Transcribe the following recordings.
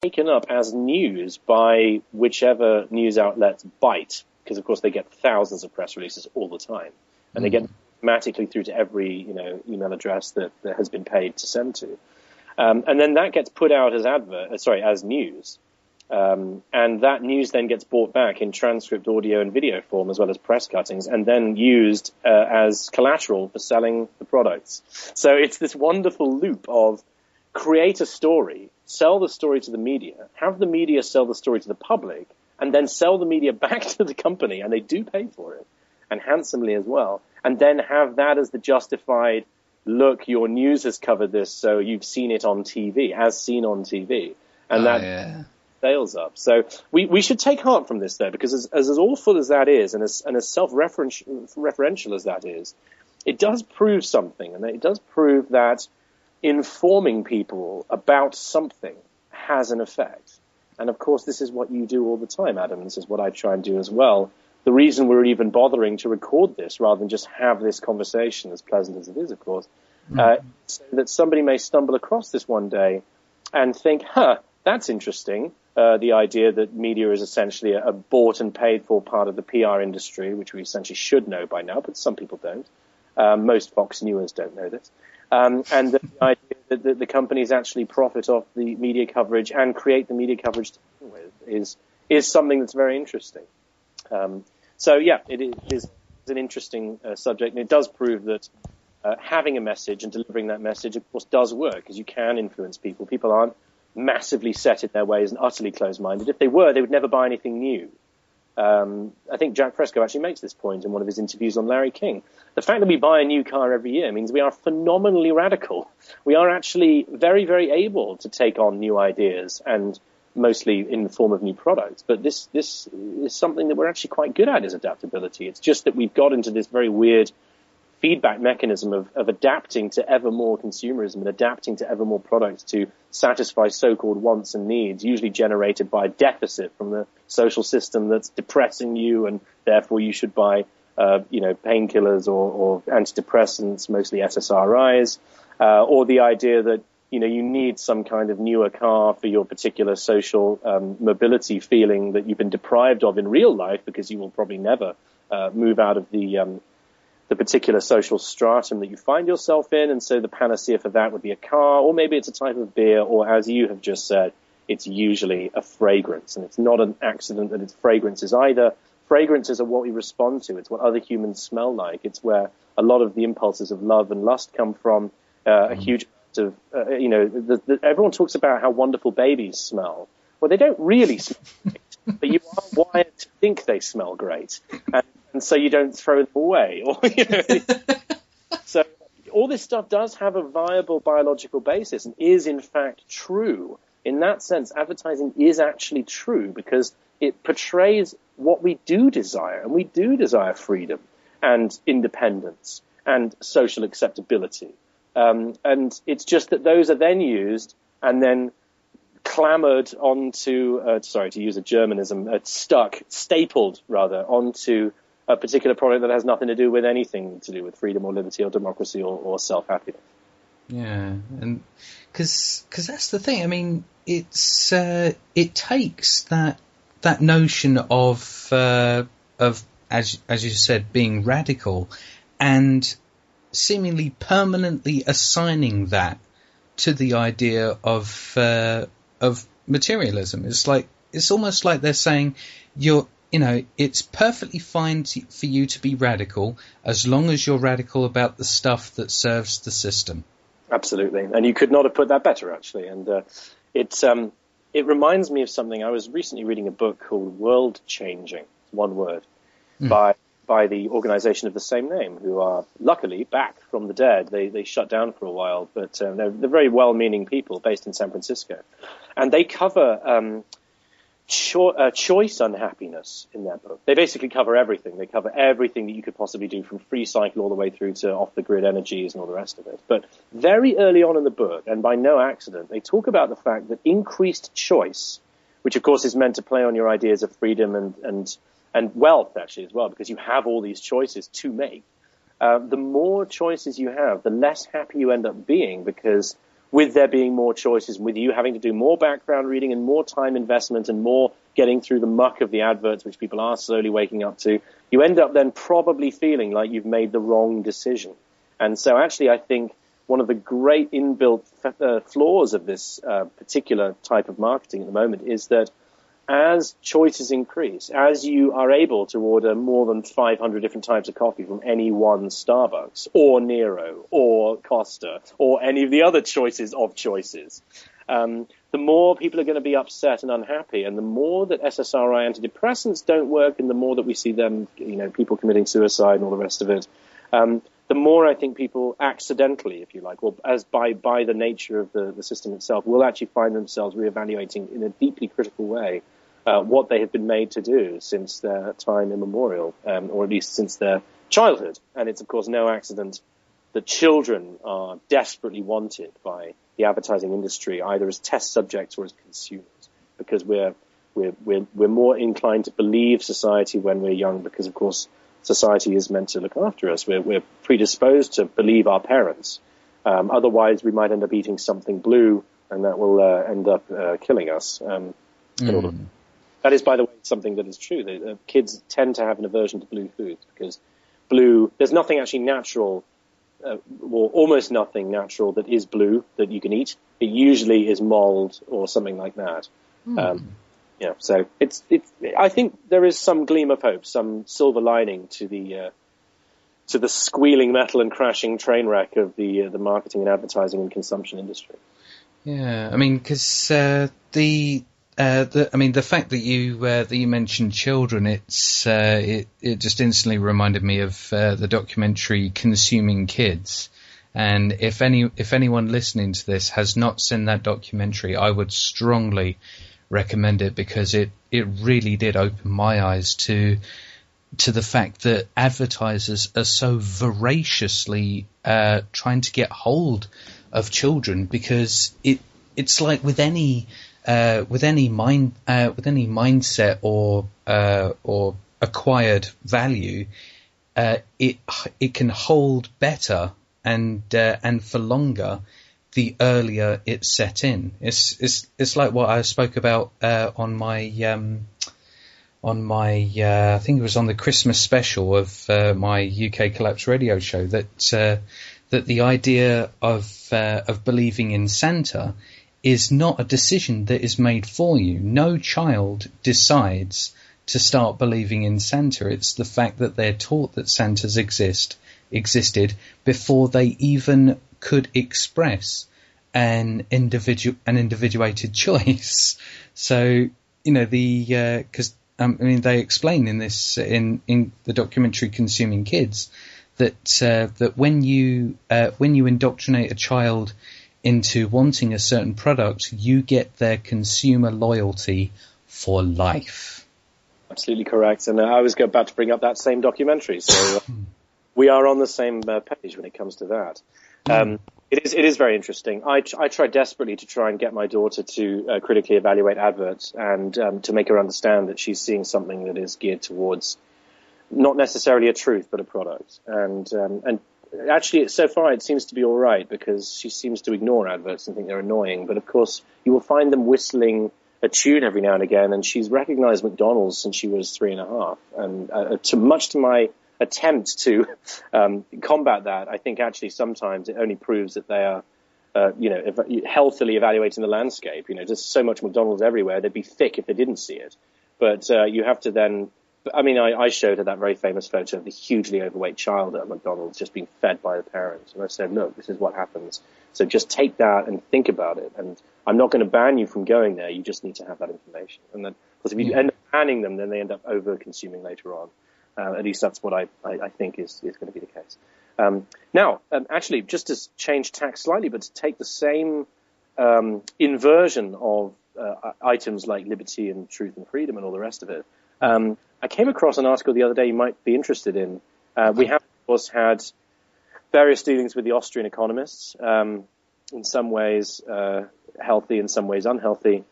taken up as news by whichever news outlets bite, because of course they get thousands of press releases all the time, and they get automatically through to every email address that has been paid to send to, and then that gets put out as news, and that news then gets brought back in transcript, audio, and video form, as well as press cuttings, and then used as collateral for selling the products. So it's this wonderful loop of create a story, sell the story to the media, have the media sell the story to the public, and then sell the media back to the company, and they do pay for it, and handsomely as well, and then have that as the justified, look, your news has covered this, so you've seen it on TV, as seen on TV, and sales up. So we should take heart from this, though, because as awful as that is, and as self-referential as that is, it does prove something, and it does prove that informing people about something has an effect. And of course, this is what you do all the time, Adam. This is what I try and do as well. The reason we're even bothering to record this rather than just have this conversation, as pleasant as it is, of course, so that somebody may stumble across this one day and think, that's interesting. The idea that media is essentially a bought and paid for part of the PR industry, which we essentially should know by now, but some people don't. Most Fox Newers don't know this. And the idea that the companies actually profit off the media coverage and create the media coverage to begin with is something that's very interesting. It is an interesting subject, and it does prove that having a message and delivering that message, of course, does work, because you can influence people. People aren't massively set in their ways and utterly closed-minded. If they were, they would never buy anything new. I think Jack Fresco actually makes this point in one of his interviews on Larry King. The fact that we buy a new car every year means we are phenomenally radical. We are actually very, very able to take on new ideas, and mostly in the form of new products. But this is something that we're actually quite good at, is adaptability. It's just that we've got into this very weird feedback mechanism of adapting to ever more consumerism and adapting to ever more products to satisfy so-called wants and needs, usually generated by a deficit from the social system that's depressing you, and therefore you should buy painkillers or antidepressants, mostly SSRIs, or the idea that you need some kind of newer car for your particular social mobility feeling that you've been deprived of in real life, because you will probably never move out of the particular social stratum that you find yourself in, and so the panacea for that would be a car, or maybe it's a type of beer, or as you have just said, it's usually a fragrance, and it's not an accident that it's fragrances either. Fragrances are what we respond to. It's what other humans smell like. It's where a lot of the impulses of love and lust come from. A huge amount of, everyone talks about how wonderful babies smell. Well, they don't really smell great, but you are wired to think they smell great. And so you don't throw them away. So all this stuff does have a viable biological basis and is in fact true. In that sense, advertising is actually true because it portrays what we do desire, and we do desire freedom and independence and social acceptability. And it's just that those are then used and then clamored onto, to use a Germanism, stapled onto a particular product that has nothing to do with anything to do with freedom or liberty or democracy or self-happiness. Yeah, and because that's the thing. I mean, it takes that notion of as you said, being radical, and seemingly permanently assigning that to the idea of materialism. It's almost like they're saying it's perfectly fine for you to be radical as long as you're radical about the stuff that serves the system. Absolutely, and you could not have put that better, actually. And it reminds me of something. I was recently reading a book called World Changing, one word, by the organization of the same name, who are luckily back from the dead. They shut down for a while, but they're very well-meaning people based in San Francisco, and they cover choice unhappiness in their book. They basically cover everything. They cover everything that you could possibly do, from free cycle all the way through to off-the-grid energies and all the rest of it. But very early on in the book, and by no accident, they talk about the fact that increased choice, which of course is meant to play on your ideas of freedom and wealth actually as well, because you have all these choices to make. The more choices you have, the less happy you end up being, because with there being more choices, with you having to do more background reading and more time investment and more getting through the muck of the adverts, which people are slowly waking up to, you end up then probably feeling like you've made the wrong decision. And so actually I think one of the great inbuilt flaws of this particular type of marketing at the moment is that as choices increase, as you are able to order more than 500 different types of coffee from any one Starbucks or Nero or Costa or any of the other choices of choices, the more people are going to be upset and unhappy, and the more that SSRI antidepressants don't work, and the more that we see them, people committing suicide and all the rest of it, the more I think people accidentally, if you like, or as by the nature of the system itself, will actually find themselves reevaluating in a deeply critical way what they have been made to do since their time immemorial, or at least since their childhood. And it's, of course, no accident that children are desperately wanted by the advertising industry, either as test subjects or as consumers, because we're more inclined to believe society when we're young, because, of course, society is meant to look after us. We're predisposed to believe our parents. Otherwise, we might end up eating something blue, and that will end up killing us. That is, by the way, something that is true. Kids tend to have an aversion to blue foods because there's nothing actually natural, or almost nothing natural that is blue that you can eat. It usually is mold or something like that. So I think there is some gleam of hope, some silver lining to the squealing metal and crashing train wreck of the marketing and advertising and consumption industry. Yeah, I mean, because the fact that you mentioned children, it just instantly reminded me of the documentary Consuming Kids. And if anyone listening to this has not seen that documentary, I would strongly recommend it, because it really did open my eyes to the fact that advertisers are so voraciously trying to get hold of children, because it's like with any mindset or acquired value, it can hold better and for longer the earlier it's set in. It's like what I spoke about on my I think it was on the Christmas special of my UK Collapse radio show, that the idea of believing in Santa is not a decision that is made for you. No child decides to start believing in Santa. It's the fact that they're taught that Santas existed before they even could express an individuated choice. So, because they explain in this in the documentary Consuming Kids that when you indoctrinate a child into wanting a certain product, you get their consumer loyalty for life. Absolutely correct. And I was about to bring up that same documentary. So we are on the same page when it comes to that. It is very interesting. I try desperately to try and get my daughter to critically evaluate adverts and to make her understand that she's seeing something that is geared towards not necessarily a truth, but a product. And actually, so far, it seems to be all right, because she seems to ignore adverts and think they're annoying. But, of course, you will find them whistling a tune every now and again, and she's recognized McDonald's since she was 3.5. And much to my attempt to combat that, I think actually sometimes it only proves that they are, healthily evaluating the landscape. There's so much McDonald's everywhere, they'd be thick if they didn't see it. But you have to then... I showed her that very famous photo of the hugely overweight child at McDonald's just being fed by the parents. And I said, look, this is what happens. So just take that and think about it. And I'm not going to ban you from going there. You just need to have that information. And then, because if you end up banning them, then they end up over-consuming later on. At least that's what I think is going to be the case. Now, actually, just to change tack slightly, but to take the same inversion of items like liberty and truth and freedom and all the rest of it, I came across an article the other day you might be interested in. We have, of course, had various dealings with the Austrian economists, in some ways healthy, in some ways unhealthy.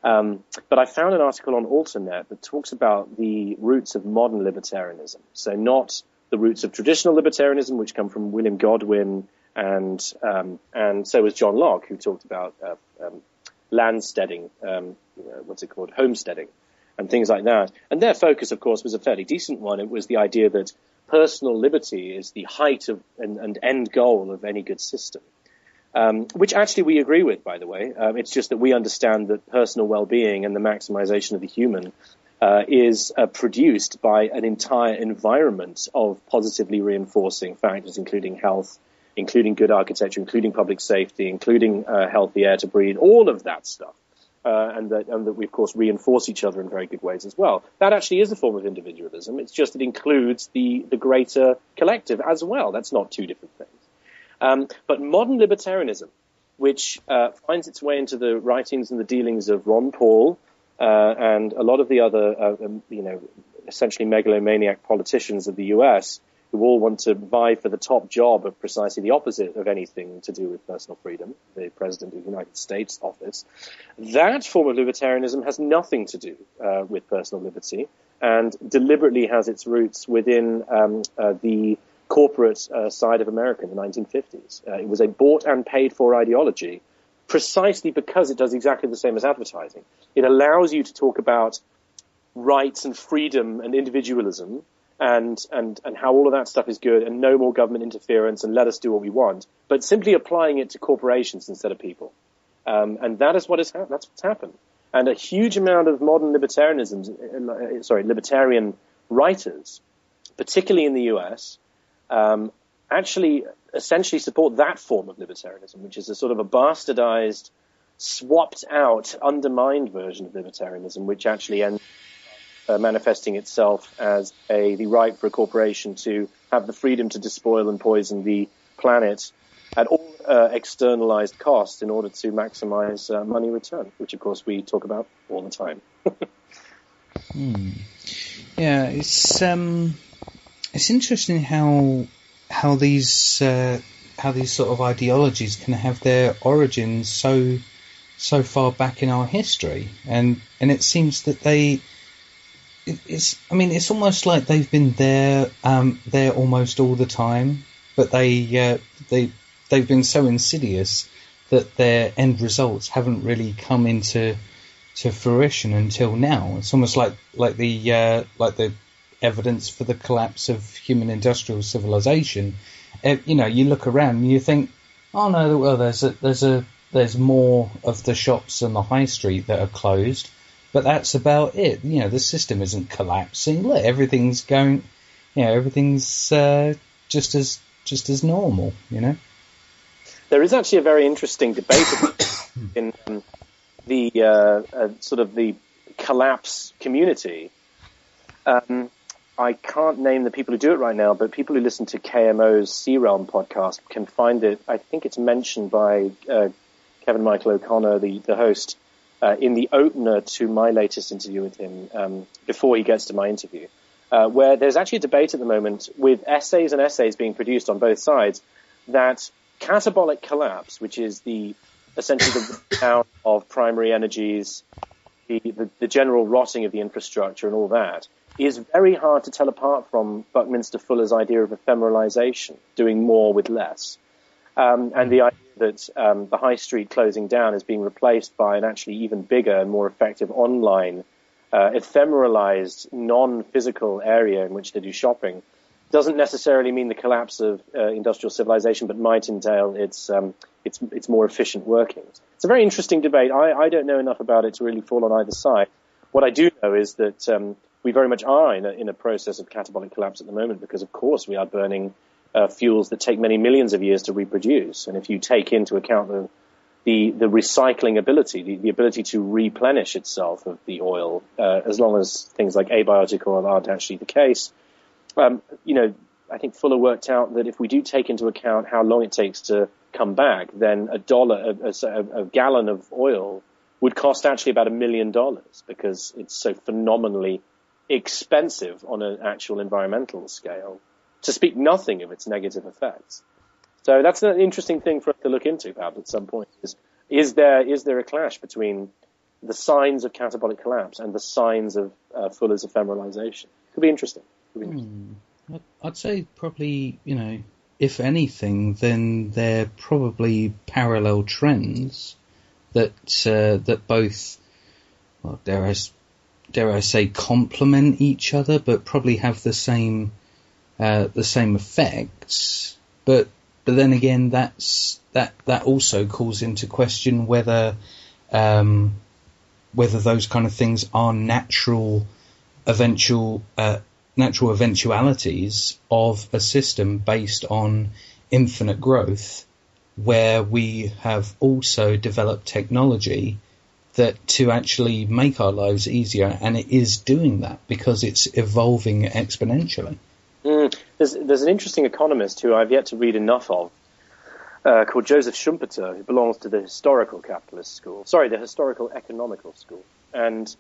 But I found an article on Alternet that talks about the roots of modern libertarianism. So not the roots of traditional libertarianism, which come from William Godwin and so was John Locke, who talked about landsteading, homesteading, and things like that. And their focus, of course, was a fairly decent one. It was the idea that personal liberty is the height of and end goal of any good system, which actually we agree with, by the way. It's just that we understand that personal well-being and the maximization of the human is produced by an entire environment of positively reinforcing factors, including health, including good architecture, including public safety, including healthy air to breathe, all of that stuff. And that we, of course, reinforce each other in very good ways as well. That actually is a form of individualism. It's just it includes the greater collective as well. That's not two different things. But modern libertarianism, which finds its way into the writings and the dealings of Ron Paul and a lot of the other, essentially megalomaniac politicians of the U.S., who all want to vie for the top job of precisely the opposite of anything to do with personal freedom, the President of the United States office. That form of libertarianism has nothing to do with personal liberty and deliberately has its roots within the corporate side of America in the 1950s. It was a bought and paid for ideology precisely because it does exactly the same as advertising. It allows you to talk about rights and freedom and individualism and how all of that stuff is good and no more government interference and let us do what we want, but simply applying it to corporations instead of people. And that is that's what's happened. And a huge amount of modern libertarian writers, particularly in the US, actually essentially support that form of libertarianism, which is a sort of a bastardized, swapped out, undermined version of libertarianism, which actually ends manifesting itself as the right for a corporation to have the freedom to despoil and poison the planet at all externalized costs in order to maximize money return, which of course we talk about all the time. Yeah, it's interesting how these sort of ideologies can have their origins so far back in our history, and it seems that it's almost like they've been there almost all the time, but they've been so insidious that their end results haven't really come into fruition until now. It's almost like the evidence for the collapse of human industrial civilization. You look around and you think, oh no, well there's more of the shops on the high street that are closed. But that's about it. The system isn't collapsing. Look, everything's going. Everything's just as normal. There is actually a very interesting debate in the sort of the collapse community. I can't name the people who do it right now, but people who listen to KMO's Sea Realm podcast can find it. I think it's mentioned by Kevin Michael O'Connor, the host. In the opener to my latest interview with him, before he gets to my interview, where there's actually a debate at the moment with essays and essays being produced on both sides that catabolic collapse, which is essentially the breakdown of primary energies, the general rotting of the infrastructure and all that, is very hard to tell apart from Buckminster Fuller's idea of ephemeralization, doing more with less. And the idea that the high street closing down is being replaced by an actually even bigger and more effective online, ephemeralized, non-physical area in which to do shopping doesn't necessarily mean the collapse of industrial civilization, but might entail its more efficient workings. It's a very interesting debate. I don't know enough about it to really fall on either side. What I do know is that we very much are in a process of catabolic collapse at the moment because, of course, we are burning fuels that take many millions of years to reproduce. And if you take into account the recycling ability, the ability to replenish itself of the oil, as long as things like abiotic oil aren't actually the case, I think Fuller worked out that if we do take into account how long it takes to come back, then a gallon of oil would cost actually about $1 million because it's so phenomenally expensive on an actual environmental scale, to speak nothing of its negative effects. So that's an interesting thing for us to look into, perhaps, at some point. Is there a clash between the signs of catabolic collapse and the signs of Fuller's ephemeralization? Could be interesting. I'd say probably, if anything, then they're probably parallel trends that both, well, dare I say, complement each other, but probably have the same effects. But then again, that also calls into question whether those kind of things are natural eventualities of a system based on infinite growth, where we have also developed technology that to actually make our lives easier, and it is doing that because it's evolving exponentially. There's an interesting economist who I've yet to read enough of, called Joseph Schumpeter, who belongs to the historical economical school. And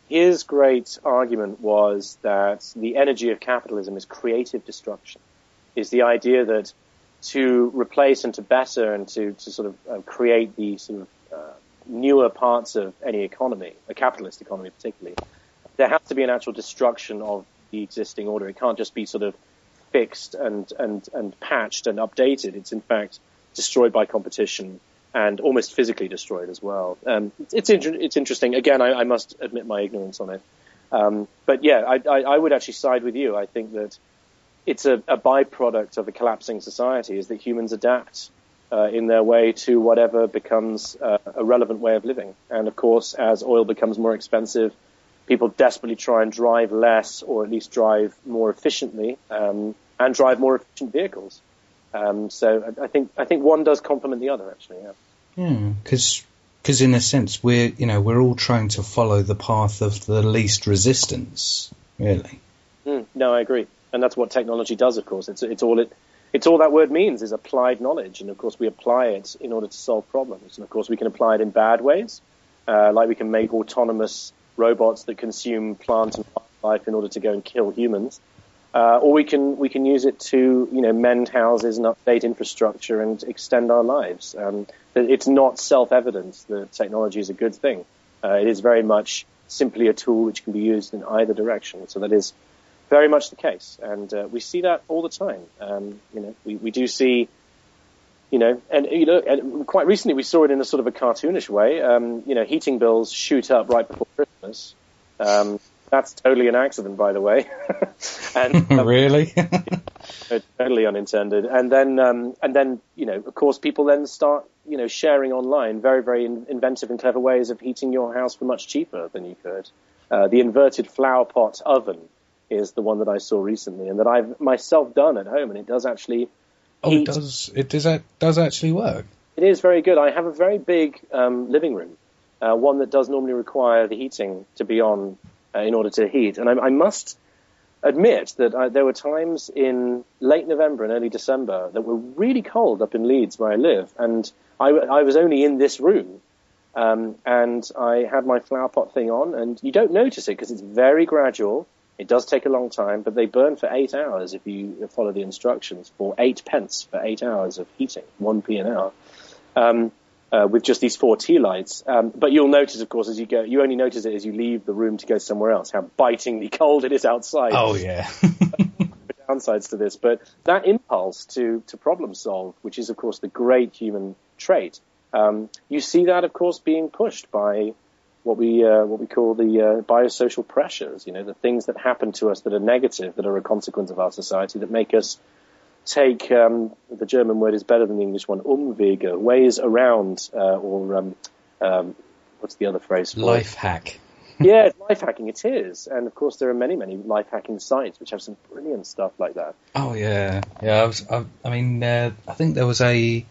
his great argument was that the energy of capitalism is creative destruction, is the idea that to replace and to better and to sort of create the sort of newer parts of any economy, a capitalist economy particularly, there has to be an actual destruction of the existing order. It can't just be sort of fixed and patched and updated. It's in fact destroyed by competition and almost physically destroyed as well. It's interesting. Again, I must admit my ignorance on it. But yeah, I would actually side with you. I think that it's a byproduct of a collapsing society is that humans adapt in their way to whatever becomes a relevant way of living. And of course, as oil becomes more expensive, people desperately try and drive less, or at least drive more efficiently, and drive more efficient vehicles. So I think one does complement the other, actually. Yeah, because in a sense we're all trying to follow the path of the least resistance, really. No, I agree, and that's what technology does. Of course, it's all that word means is applied knowledge, and of course we apply it in order to solve problems. And of course we can apply it in bad ways, like we can make autonomous robots that consume plant and wildlife in order to go and kill humans. Or we can use it to mend houses and update infrastructure and extend our lives. It's not self-evident that technology is a good thing. It is very much simply a tool which can be used in either direction. So that is very much the case, and we see that all the time. We do see, and quite recently we saw it in a sort of a cartoonish way. Heating bills shoot up right before Christmas. That's totally an accident, by the way. And really? Totally unintended. And then, of course, people then start, sharing online very, very inventive and clever ways of heating your house for much cheaper than you could. The inverted flower pot oven is the one that I saw recently, and that I've myself done at home, and it does actually. It does actually work. It is very good. I have a very big living room, one that does normally require the heating to be on. In order to heat. And I must admit that there were times in late November and early December that were really cold up in Leeds where I live, and I was only in this room, and I had my flower pot thing on, and you don't notice it because it's very gradual. It does take a long time, but they burn for 8 hours if you follow the instructions, for 8 pence for 8 hours of heating, 1p an hour. With just these 4 tea lights. But you'll notice, of course, as you go, you only notice it as you leave the room to go somewhere else, how bitingly cold it is outside. Oh, yeah. Downsides to this. But that impulse to problem solve, which is, of course, the great human trait, you see that, of course, being pushed by what we call the biosocial pressures, the things that happen to us that are negative, that are a consequence of our society, that make us take, the German word is better than the English one, Umwege, ways around, or what's the other phrase for life hack. Yeah, it's life hacking, it is. And of course there are many, many life hacking sites which have some brilliant stuff like that. Oh yeah. Yeah, I think there was like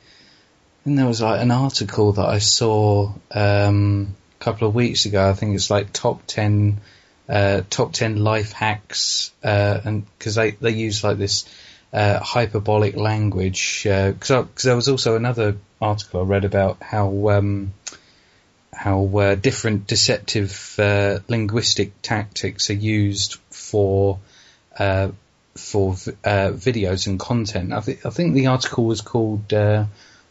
an article that I saw a couple of weeks ago. I think it's like top 10 life hacks, and because they use like this hyperbolic language, because there was also another article I read about how different deceptive linguistic tactics are used for videos and content. I think the article was called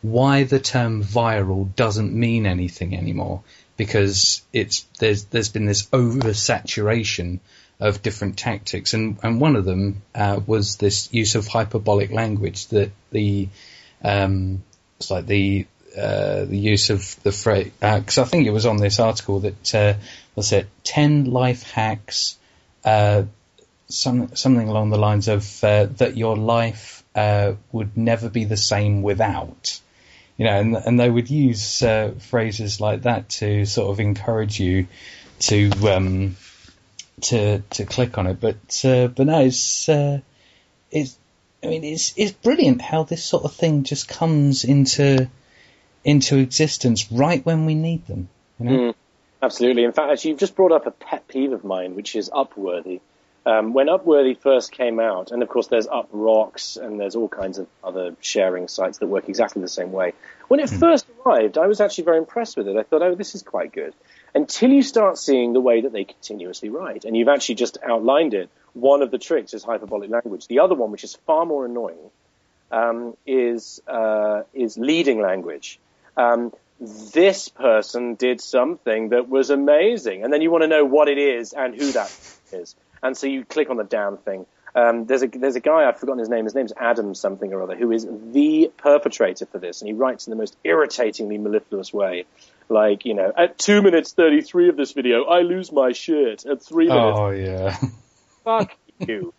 "Why the Term Viral Doesn't Mean Anything Anymore," because there's been this oversaturation different tactics, and one of them was this use of hyperbolic language. That it's like the use of the phrase, because I think it was on this article that was it 10 life hacks, something along the lines of that your life would never be the same without. And they would use phrases like that to sort of encourage you to click on it. But no, it's brilliant how this sort of thing just comes into existence right when we need them. Absolutely. In fact, actually, you've just brought up a pet peeve of mine, which is Upworthy. When Upworthy first came out, and of course there's UpRocks and there's all kinds of other sharing sites that work exactly the same way. When it first arrived, I was actually very impressed with it. I thought, oh, this is quite good. Until you start seeing the way that they continuously write, and you've actually just outlined it. One of the tricks is hyperbolic language. The other one, which is far more annoying, is leading language. This person did something that was amazing, and then you want to know what it is and who that is. And so you click on the damn thing. There's a guy, I've forgotten his name. His name's Adam something or other, who is the perpetrator for this, and he writes in the most irritatingly mellifluous way. Like, at 2 minutes 33 of this video, I lose my shit. At 3 minutes. Oh, yeah. Fuck you.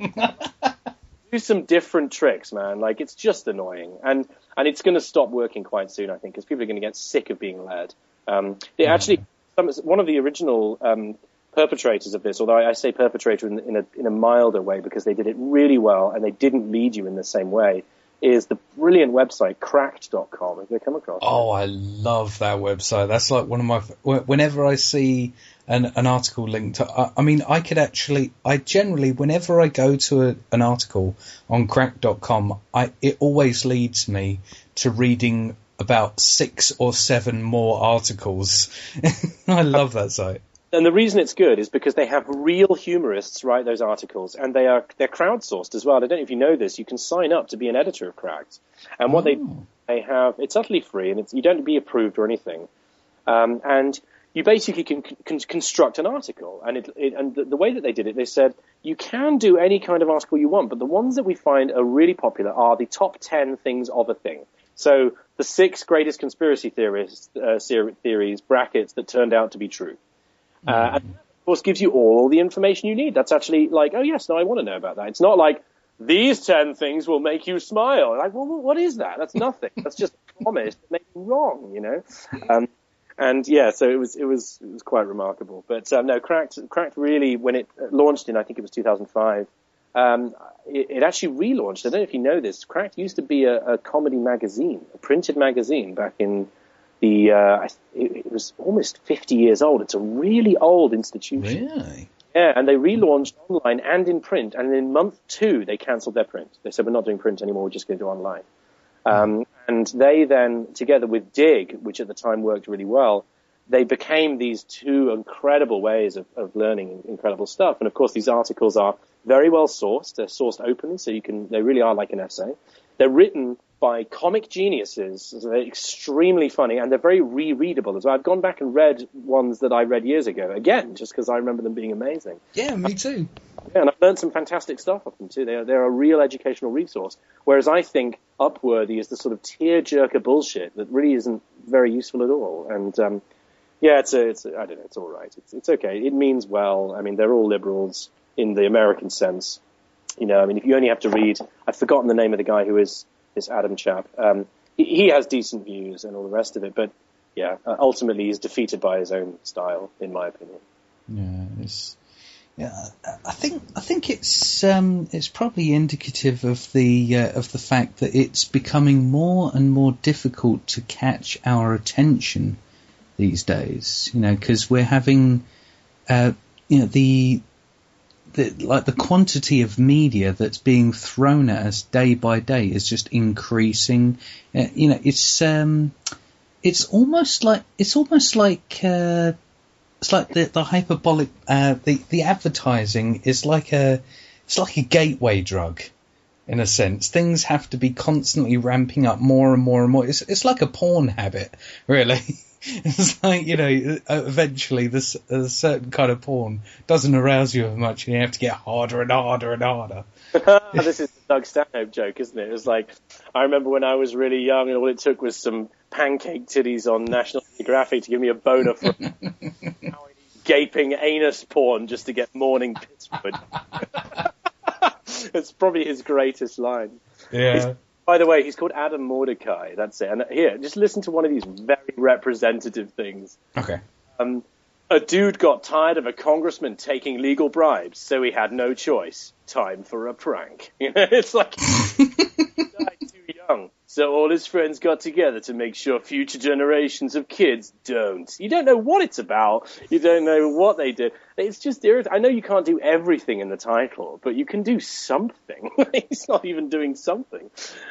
Do some different tricks, man. Like, it's just annoying. And it's going to stop working quite soon, I think, because people are going to get sick of being led. Actually, one of the original perpetrators of this, although I say perpetrator in a milder way because they did it really well and they didn't lead you in the same way, is the brilliant website cracked.com. Have you come across it? Oh, I love that website. That's like one of my... Whenever I see an article linked to... I generally, whenever I go to an article on cracked.com, it always leads me to reading about 6 or 7 more articles. I love that site. And the reason it's good is because they have real humorists write those articles, and they're crowdsourced as well. I don't know if you know this. You can sign up to be an editor of Cracked, and what they have, it's utterly free, and you don't be approved or anything, and you basically can construct an article. And the way that they did it, they said you can do any kind of article you want, but the ones that we find are really popular are the top 10 things of a thing. So the 6 greatest conspiracy theories brackets that turned out to be true. And of course gives you all the information you need. That's actually like, oh yes, no, I want to know about that. It's not like these 10 things will make you smile. Like, well, what is that? That's nothing. That's just a promise to make you wrong, And yeah, so it was quite remarkable. But no, Cracked really, when it launched in, I think it was 2005, it actually relaunched. I don't know if you know this. Cracked used to be a comedy magazine, a printed magazine back in it was almost 50 years old. It's a really old institution. Really? Yeah, and they relaunched online and in print. And in month 2, they cancelled their print. They said, we're not doing print anymore. We're just going to do online. And they then, together with Dig, which at the time worked really well, they became these 2 incredible ways of learning incredible stuff. And of course, these articles are very well sourced. They're sourced openly, so they really are like an essay. They're written by comic geniuses. So they're extremely funny, and they're very rereadable as well. I've gone back and read ones that I read years ago, again, just because I remember them being amazing. Yeah, me too. Yeah, and I've learned some fantastic stuff off them too. They're a real educational resource, whereas I think Upworthy is the sort of tear-jerker bullshit that really isn't very useful at all. And yeah, it's I don't know, it's all right. It's okay. It means well. I mean, they're all liberals in the American sense. I mean, if you only have to read, I've forgotten the name of the guy who is this Adam chap. He has decent views and all the rest of it, but yeah, ultimately he's defeated by his own style, in my opinion. I think it's probably indicative of the fact that it's becoming more and more difficult to catch our attention these days. Because we're having the quantity of media that's being thrown at us day by day is just increasing. It's almost like the hyperbolic the advertising is like a gateway drug in a sense. Things have to be constantly ramping up more and more and more. It's like a porn habit, really. It's like, eventually a certain kind of porn doesn't arouse you as much, and you have to get harder and harder and harder. This is the Doug Stanhope joke, isn't it? It was like, I remember when I was really young, and all it took was some pancake titties on National Geographic to give me a boner for now I need gaping anus porn just to get morning Pittsburgh. It's probably his greatest line. Yeah. By the way, he's called Adam Mordecai. That's it. And here, just listen to one of these very representative things. Okay. A dude got tired of a congressman taking legal bribes, so he had no choice. Time for a prank. It's like he died too young, so all his friends got together to make sure future generations of kids don't. You don't know what it's about. You don't know what they did. It's just irritating. I know you can't do everything in the title, but you can do something. He's not even doing something.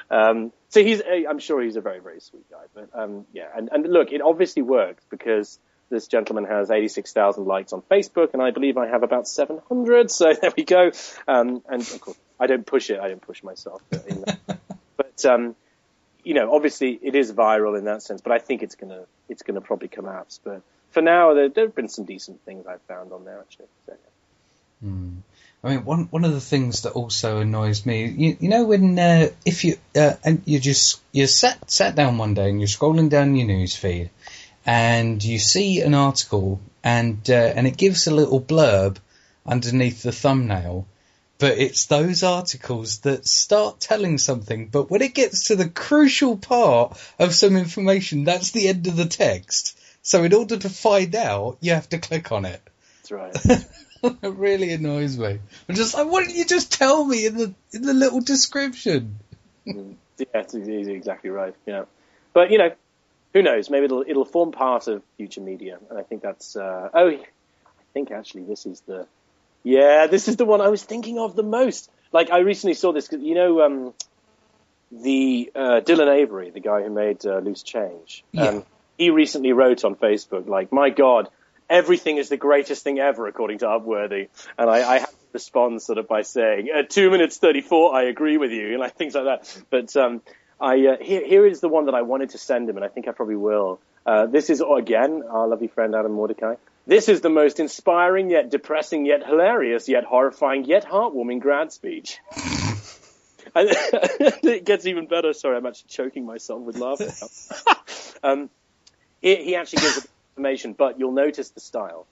So I'm sure he's a very, very sweet guy. But yeah, and look, it obviously works because this gentleman has 86,000 likes on Facebook, and I believe I have about 700. So there we go. And of course, I don't push it. I don't push myself. But obviously it is viral in that sense. But I think it's gonna probably collapse. But for now, there have been some decent things I've found on there actually. So, yeah. I mean, one of the things that also annoys me, when if you and you sat down one day and you're scrolling down your news feed, and you see an article and it gives a little blurb underneath the thumbnail, but it's those articles that start telling something, but when it gets to the crucial part of some information, that's the end of the text. So in order to find out, you have to click on it. That's right. It really annoys me. I'm just like, why don't you just tell me in the little description? Yeah, it's exactly right. Yeah, but who knows? Maybe it'll form part of future media, and I think that's. I think actually this is the one I was thinking of the most. Like I recently saw this, the Dylan Avery, the guy who made Loose Change. He recently wrote on Facebook, like, my God, everything is the greatest thing ever, according to Upworthy. And I had to respond sort of by saying, 2 minutes 34, I agree with you, things like that. But here is the one that I wanted to send him, and I think I probably will. This is, again, our lovely friend Adam Mordecai. This is the most inspiring, yet depressing, yet hilarious, yet horrifying, yet heartwarming grad speech. And it gets even better. Sorry, I'm actually choking myself with laughter. He actually gives information, but you'll notice the style.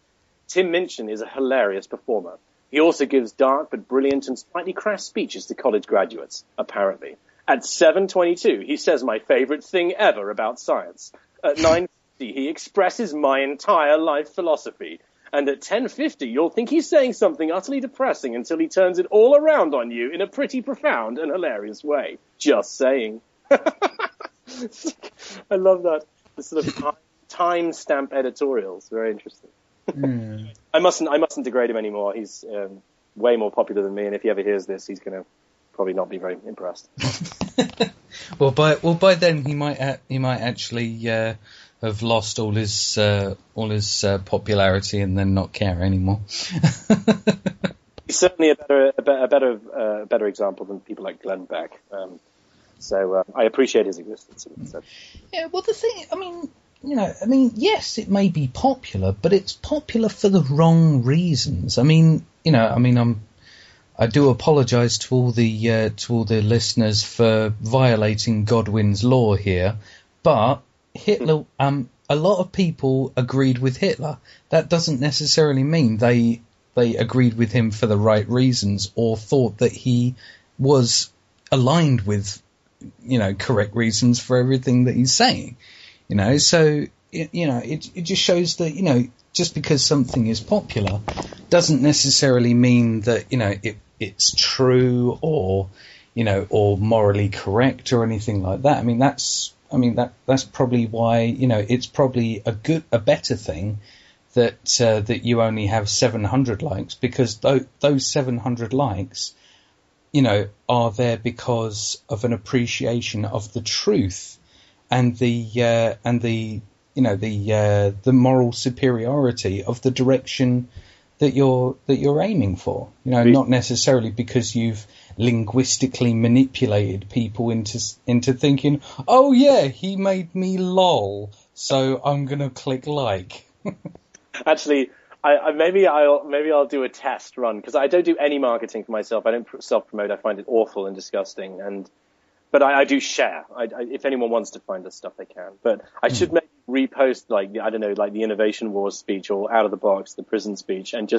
Tim Minchin is a hilarious performer. He also gives dark but brilliant and slightly crass speeches to college graduates, apparently. At 7:22, he says my favorite thing ever about science. At 9:50, he expresses my entire life philosophy. And at 10:50, you'll think he's saying something utterly depressing until he turns it all around on you in a pretty profound and hilarious way. Just saying. I love that. The sort of time-stamp editorials. Very interesting. I mustn't degrade him anymore. He's way more popular than me, and if he ever hears this, he's going to probably not be very impressed. Well, by then he might actually have lost all his popularity and then not care anymore. He's certainly a better example than people like Glenn Beck. So I appreciate his existence. Yeah, well, the thing, yes, it may be popular, but it's popular for the wrong reasons. I do apologise to all the listeners for violating Godwin's law here, but Hitler, a lot of people agreed with Hitler. That doesn't necessarily mean they agreed with him for the right reasons or thought that he was aligned with, correct reasons for everything that he's saying. So, it just shows that, just because something is popular doesn't necessarily mean that, it's true or morally correct or anything like that. That's probably why, it's probably a better thing that you only have 700 likes, because those 700 likes, are there because of an appreciation of the truth and the moral superiority of the direction that you're aiming for. Not necessarily because you've linguistically manipulated people into thinking, oh yeah, he made me lol, so I'm going to click like. Actually, maybe I'll do a test run, because I don't do any marketing for myself. I don't self-promote. I find it awful and disgusting. But I do share. If anyone wants to find us stuff, they can. But I should maybe repost, like, I don't know, like the Innovation Wars speech or Out of the Box, the prison speech, and just